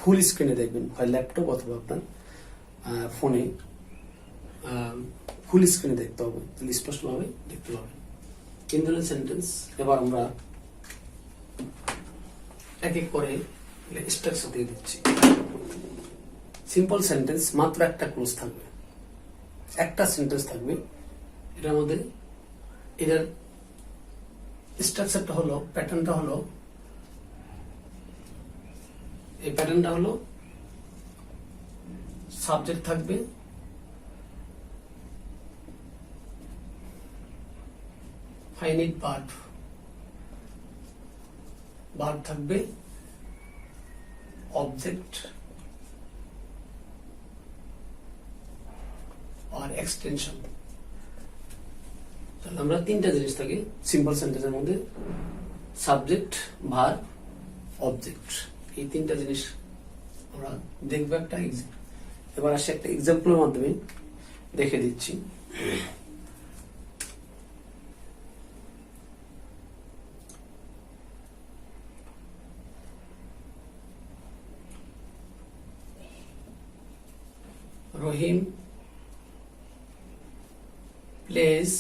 ফুল স্ক্রিনে দেখবেন, হয় ল্যাপটপ অথবা আপনার ফোনে ফুল স্ক্রিনে দেখতে হবে, তাহলে স্পষ্টভাবে দেখতে পাবেন। তিন ধরনের সেন্টেন্স এবার আমরা এক এক করে স্ট্রাকচার দিয়ে দিচ্ছি। সিম্পল সেন্টেন্স, মাত্র একটা ক্লোজ থাকবে, একটা সেন্টেন্স থাকবে। এটার মধ্যে এটার স্ট্রাকচারটা হলো, প্যাটার্নটা হলো, এই প্যাটার্নটা হলো সাবজেক্ট থাকবে, ফাইনাইট ভার্ব, ভার্ব থাকবে, অবজেক্ট আর এক্সটেনশন। তাহলে আমরা তিনটা জিনিস থাকি সিম্পল সেন্টেন্সের মধ্যে, সাবজেক্ট, ভার্ব, অবজেক্ট, এই তিনটা জিনিস আমরা দেখবো একটা এবার আসে একটা এক্সাম্পলের মাধ্যমে দেখে দিচ্ছি। রহিম plays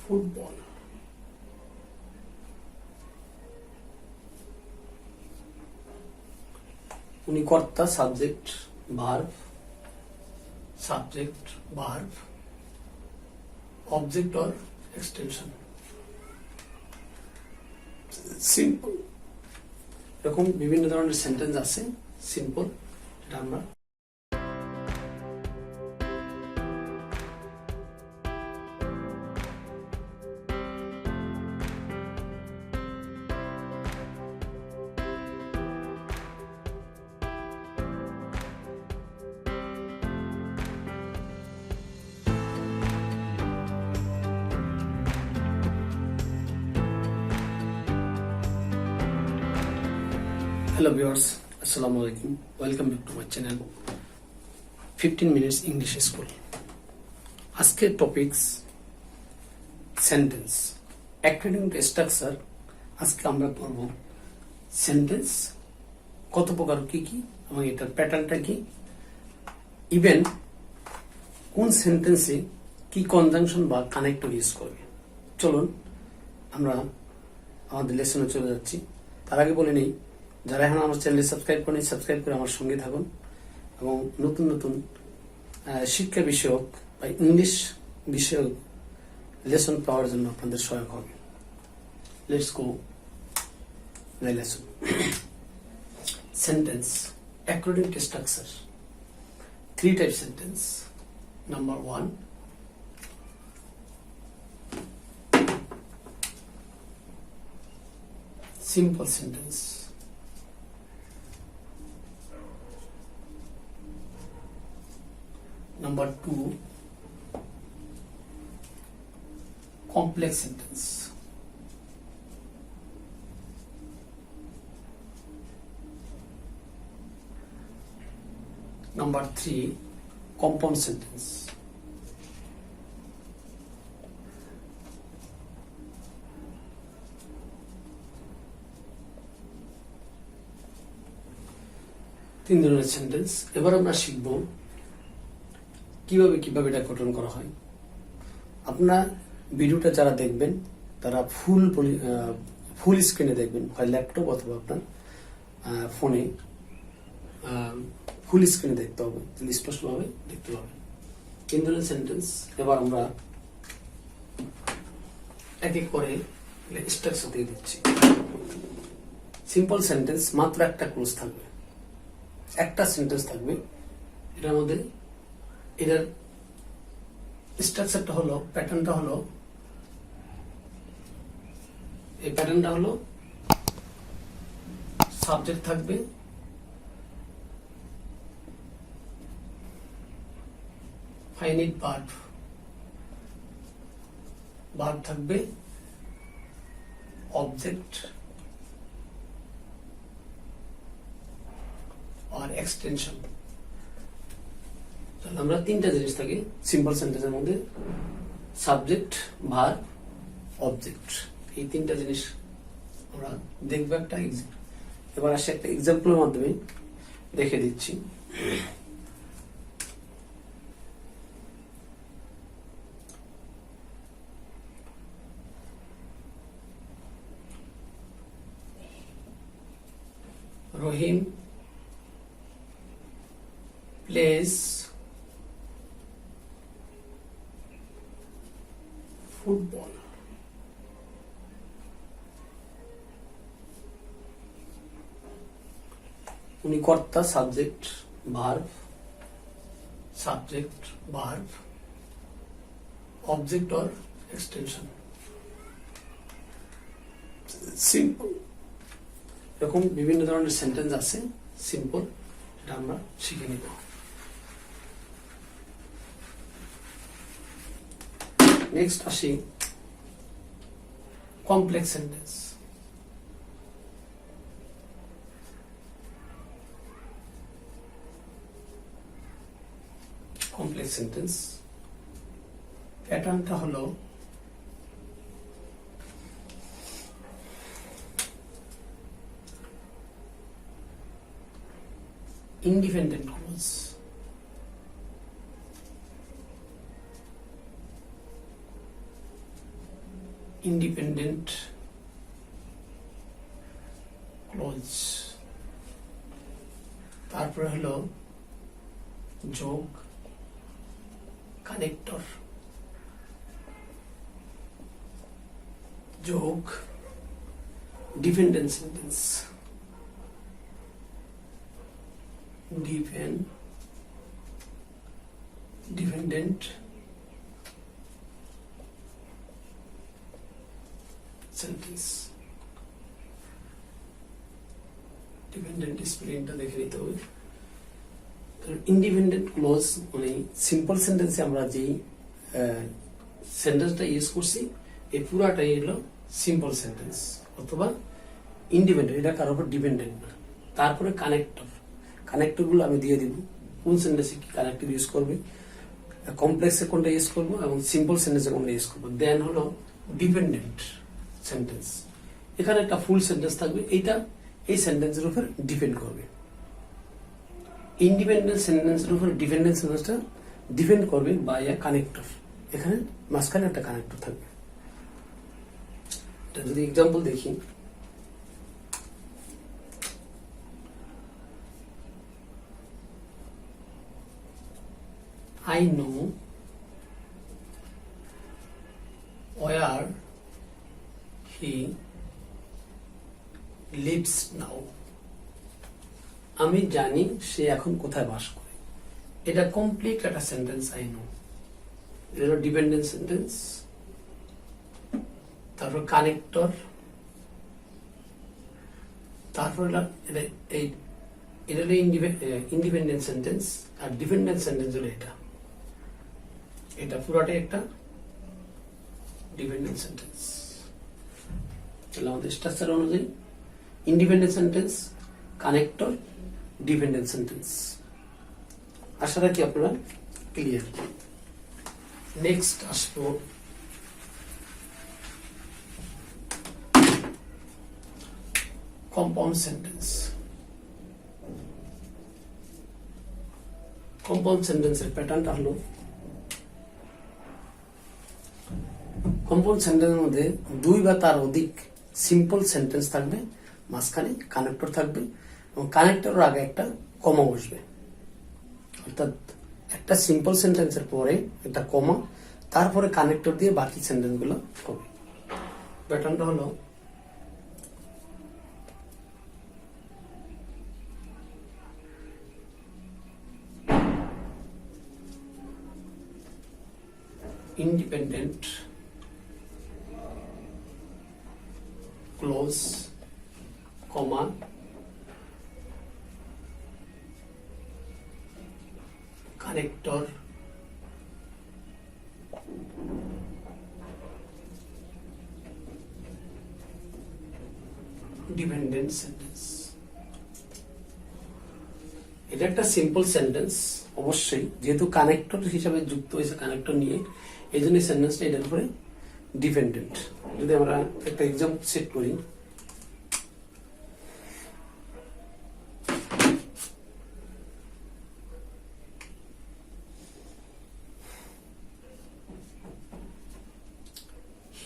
football. উনি কর্তা, subject, verb, subject, verb, object or extension. Simple, এরকম বিভিন্ন ধরনের সেন্টেন্স আছে সিম্পল, এটা আমরা Hello viewers, Assalamu alaikum. Welcome back to my channel 15 minutes English School. আজকের topics sentence according to structure. আজকে আমরা পড়ব সেন্টেন্স কত প্রকার, কি কি এবং এটার প্যাটার্নটা কি, ইভেন কোন সেন্টেন্সে কি কনজাংশন বা কানেক্টর ইউজ করবে। চলুন আমরা আমাদের লেসনে চলে যাচ্ছি। তার আগে বলে নেই, যারা এখন আমার চ্যানেলে সাবস্ক্রাইব করেন, সাবস্ক্রাইব করে আমার সঙ্গে থাকুন এবং নতুন নতুন শিক্ষা বিষয়ক বা ইংলিশ বিষয়ক লেসন পাওয়ার জন্য আপনাদের সহায়ক হবে। Let's go the lesson. Sentence according to structure, 3 type sentence. Number 1, simple sentence. Number 2, complex sentence. Number 3, compound sentence. তিন ধরনের সেন্টেন্স। এবার আমরা শিখব কিভাবে এটা গঠন করা হয়। আপনার ভিডিওটা যারা দেখবেন তারা ফুল স্ক্রিনে দেখবেন, হয় ল্যাপটপ অথবা আপনার ফোনে ফুল স্ক্রিনে দেখতে হবে, তাহলে স্পষ্টভাবে দেখতে পাবেন। তিন ধরনের সেন্টেন্স এবার আমরা এক এক করে স্ট্রাকচার দিয়ে দিচ্ছি। সিম্পল সেন্টেন্স, মাত্র একটা ক্লোজ থাকবে, একটা সেন্টেন্স থাকবে। এটার মধ্যে এটার স্ট্রাকচারটা হলো, প্যাটার্নটা হলো, এই প্যাটার্নটা হলো সাবজেক্ট থাকবে, ফাইনাইট ভার্ব, ভার্ব থাকবে, অবজেক্ট আর এক্সটেনশন। তাহলে আমরা তিনটা জিনিস থাকি সিম্পল সেন্টেন্সের মধ্যে, সাবজেক্ট, ভার্ব, অবজেক্ট, এই তিনটা জিনিস আমরা দেখবো একটা এবার আসে একটা এক্সাম্পলের মাধ্যমে দেখে দিচ্ছি। রহিম প্লেস ফুটবল। উনি কর্তা, subject verb, subject verb, object or extension. Simple, এরকম বিভিন্ন ধরনের সেন্টেন্স আছে সিম্পল, এটা আমরা শিখে নিব। নেক্সট আসি কমপ্লেক্স সেন্টেন্স। কমপ্লেক্স সেন্টেন্স প্যাটার্নটা হলো independent clause, independent clause, তারপরে হলো যোগ, কানেক্টর, যোগ, dependent sentence, dependent sentence, dependent স্পেলিংটা দেখে নিতে হবে। ইন্ডিপেন্ডেন্ট ক্লোজ মানে সিম্পল সেন্টেন্সে আমরা যেই সেন্টেন্সটা ইউজ করছি এই পুরাটাই হলো সিম্পল সেন্টেন্স অথবা ইন্ডিপেন্ডেন্ট, এটা কারোর উপর ডিপেন্ডেন্ট না। তারপরে কানেক্টর, কানেক্টর গুলো আমি দিয়ে দিব কোন সেন্টেন্সে কি কানেক্টর ইউজ করবে, কমপ্লেক্সে কোনটা ইউজ করবো এবং সিম্পল সেন্টেন্সে কোনটা ইউজ করবো। দেন হলো ডিপেন্ডেন্ট সেন্টেন্স, এখানে একটা ফুল সেন্টেন্স থাকবে, এইটা এই সেন্টেন্সের উপর ডিপেন্ড করবে। ইন্ডিপেন্ডেন্ট সেন্টেন্সের উপর ডিপেন্ডেন্ট সেন্টেন্সটা ডিপেন্ড করবে বাই এ কানেক্টর, এখানে মাঝখানে একটা কানেক্টর থাকবে। এটা যদি এক্সাম্পল দেখি, I know where he lives now. আমি জানি সে এখন কোথায় বাস করে। এটা কমপ্লিট একটা সেন্টেন্স, আই নো। এটা হলো ডিপেন্ডেন্ট সেন্টেন্স। তারপর কানেক্টর, তারপর এটা হলো ইন্ডিপেন্ডেন্ট সেন্টেন্স, আর ডিপেন্ডেন্ট সেন্টেন্স হলো এটা পুরোটাই একটা ডিপেন্ডেন্ট সেন্টেন্স। তাহলে আমাদের স্ট্রাকচার অনুযায়ী independent sentence, connector, dependent sentence. আশা রাখি আপনারা ক্লিয়ার। নেক্সট আসবো কম্পাউন্ড সেন্টেন্স। কম্পাউন্ড সেন্টেন্সের প্যাটার্নটা হলো, কম্পাউন্ড সেন্টেন্সের মধ্যে দুই বা তার অধিক সিম্পল সেন্টেন্স থাকবে, মাঝখানে কানেক্টর থাকবে এবং কানেক্টরের আগে একটা কমা বসবে। অর্থাৎ একটা সিম্পল সেন্টেন্সের পরে একটা কমা, তারপরে কানেক্টর দিয়ে বাকি সেন্টেন্স গুলো হবে। প্যাটার্নটা হলো independent clause, comma, connector, dependent sentence। এটা একটা সিম্পল সেন্টেন্স অবশ্যই, যেহেতু কানেক্টর হিসাবে যুক্ত হয়েছে কানেক্টর নিয়ে, এই জন্য সেন্টেন্সটা এটার উপরে ডিপেন্ডেন্ট। যদি আমরা একটা এক্সাম্পল সেট করি,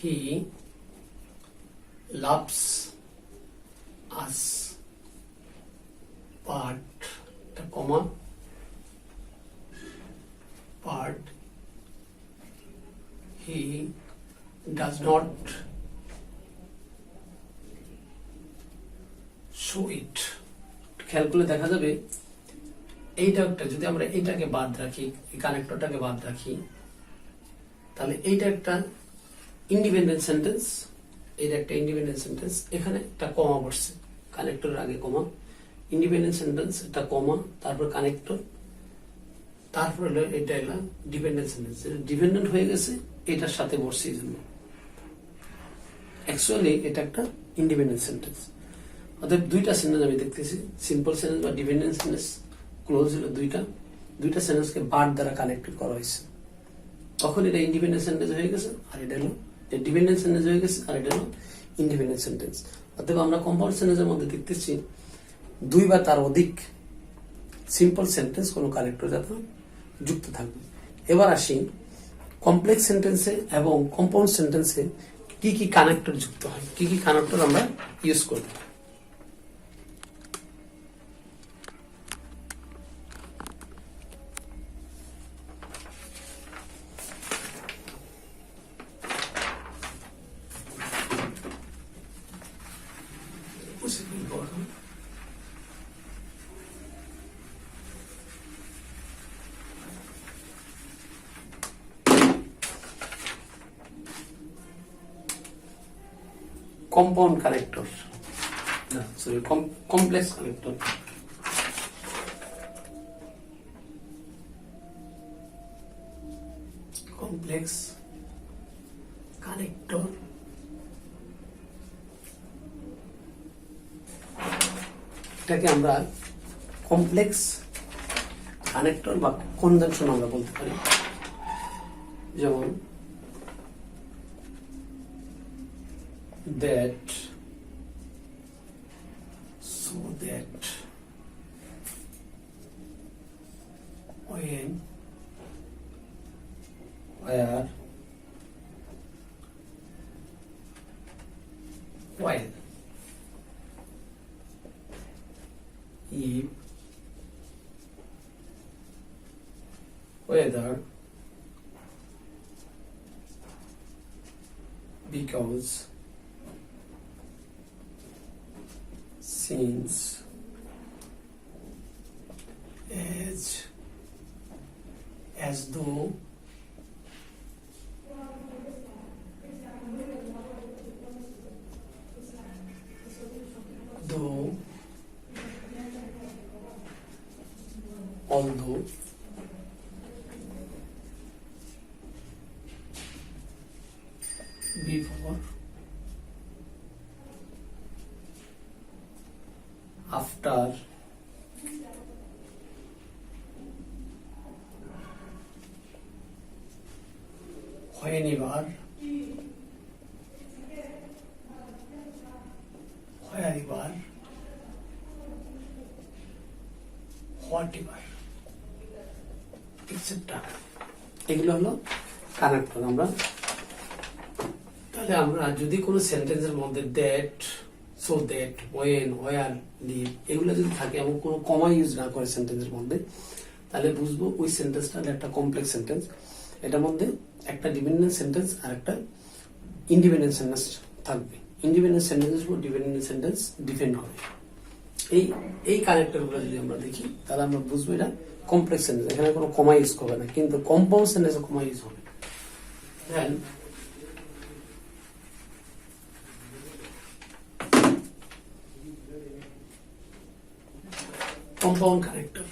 he loves us, but the comma but he does not show it. খেয়াল করলে দেখা যাবে এইটা একটা, যদি আমরা এইটাকে বাদ রাখি, এই কানেক্টরটাকে বাদ রাখি, তাহলে এইটা একটা ইন্ডিপেন্ডেন্ট সেন্টেন্স, এইটা একটা ইন্ডিপেন্ডেন্ট সেন্টেন্স, এখানে একটা কমা বসছে, কানেক্টরের আগে কমা, ইন্ডিপেন্ডেন্ট সেন্টেন্স, একটা কমা, তারপর কানেক্টর, তারপর হলো এটা এলাম ডিপেন্ডেন্ট সেন্টেন্স, ডিপেন্ডেন্ট হয়ে গেছে এটার সাথে বসছে, এই জন্য অ্যাকচুয়ালি এটা একটা ইন্ডিপেন্ডেন্ট সেন্টেন্স। অর্থাৎ দুইটা সেন্টেন্স আমি দেখতেছি, সিম্পল সেন্টেন্স বা ডিপেন্ডেন্ট সেন্টেন্স ক্লোজ হলো দুইটা সেন্টেন্সকে বার দ্বারা কানেক্টেড করা হয়েছে, তখন এটা ইন্ডিপেন্ডেন্ট সেন্টেন্স হয়ে গেছে, আর এটা হলো ডিপেন্ডেন্ট সেন্টেন্স হয়ে গেছে, আর এটা হলো ইন্ডিপেন্ডেন্ট সেন্টেন্স। অর্থাৎ আমরা কম্পাউন্ড সেন্টেন্সের মধ্যে দেখতেছি দুই বা তার অধিক সিম্পল সেন্টেন্স কোনো কানেক্টর যাতে যুক্ত থাকবে। এবার আসি কমপ্লেক্স সেন্টেন্সে এবং কম্পাউন্ড সেন্টেন্সে কি কি কানেক্টর যুক্ত হয়, কি কি কানেক্টর আমরা ইউজ করব। Compound connector, sorry complex connector. Complex connector এটাকে আমরা কমপ্লেক্স কানেক্টর বা কনজাংশন আমরা বলতে পারি। যেমন that, so that, when, where, while, if, whether, because, since, as though, though, although, before, after, whenever, wherever, whatever, etc. এগুলো হলো কানেক্টর। আমরা তাহলে আমরা যদি কোনো সেন্টেন্সের মধ্যে that, so that, when, were, live এগুলো যদি থাকে এবং কোনো কমা ইউজ না করে সেন্টেন্সের মধ্যে, তাহলে বুঝবো ওই সেন্টেন্সটা একটা কমপ্লেক্স সেন্টেন্স। এটার মধ্যে একটা ডিপেন্ডেন্ট সেন্টেন্স আর একটা ইন্ডিপেন্ডেন্ট সেন্টেন্স থাকবে। ইন্ডিপেন্ডেন্ট সেন্টেন্সের উপর ডিপেন্ডেন্ট সেন্টেন্স ডিপেন্ড করে। এই কানেক্টরগুলো যদি আমরা দেখি তাহলে আমরা বুঝবো এটা কমপ্লেক্স সেন্টেন্স, এখানে কোনো কমা ইউজ করবে না, কিন্তু কম্পাউন্ড সেন্টেন্সে কমা ইউজ হবে। দেন কম্পাউন্ড কানেক্টর,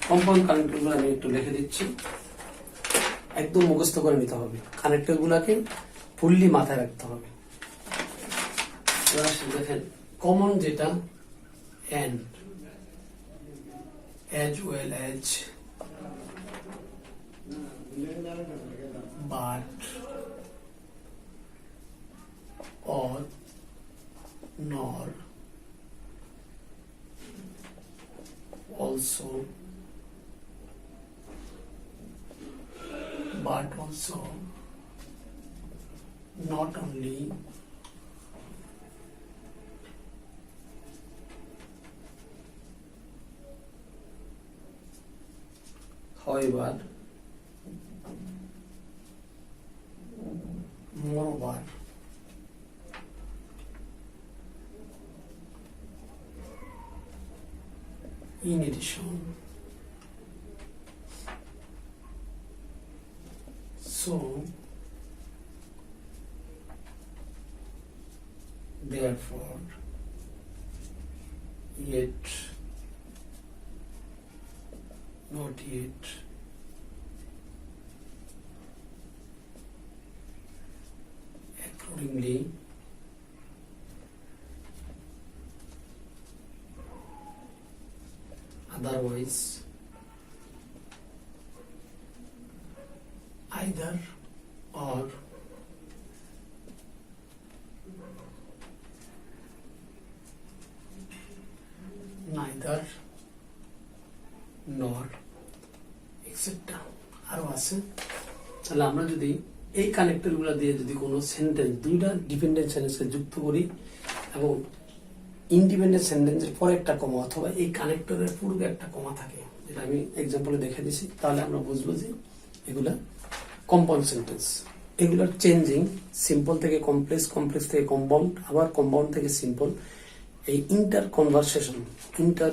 কম্পাউন্ড কানেক্টর গুলো আমি একটু লিখে দিচ্ছি, একদম মুখস্থ করে নিতে হবে। কানেক্টর গুলাকে ফুললি মাথায় রাখতে হবে। দেখেন কমন যেটা and, as well as, but, or, nor, also, but also not only however moreover in addition so therefore yet not yet accordingly otherwise either or neither nor etc আরো আছে তাহলে আমরা যদি এই কানেক্টর গুলা দিয়ে যদি কোনো সেন্টেন্স দুইটা ডিপেন্ডেন্ট সেন্টেন্সকে যুক্ত করি এবং ইন্ডিপেন্ডেন্ট সেন্টেন্সের পরে একটা কমা অথবা এই কানেক্টরের পূর্বে একটা কমা থাকে যেটা আমি এক্সাম্পলে দেখে দিছি তাহলে আমরা বুঝবো যে এগুলা কম্পাউন্ড সেন্টেন্স এগুলার চেঞ্জিং সিম্পল থেকে কমপ্লেক্স কমপ্লেক্স থেকে কম্পাউন্ড আবার কম্পাউন্ড থেকে সিম্পল এই ইন্টার কনভারসেশন ইন্টার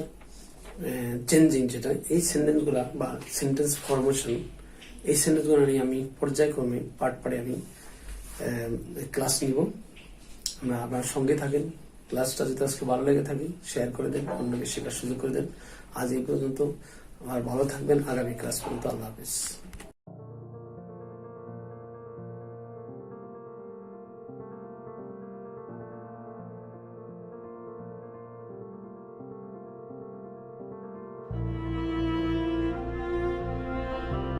চেঞ্জিং যেটা এই সেন্টেন্স গুলা বা সেন্টেন্স ফরমেশন এই সেন্টেন্স গুলো নিয়ে আমি পর্যায়ক্রমে পার্ট পাড়ে আমি ক্লাস নিব আমরা আপনার সঙ্গে থাকেন ক্লাসটা যদি আজকে ভালো লেগে থাকে শেয়ার করে দেন অন্যকে শেখার সুযোগ করে দেন আজ এই পর্যন্ত আর ভালো থাকবেন আগামী ক্লাস পর্যন্ত আল্লাহ হাফেজ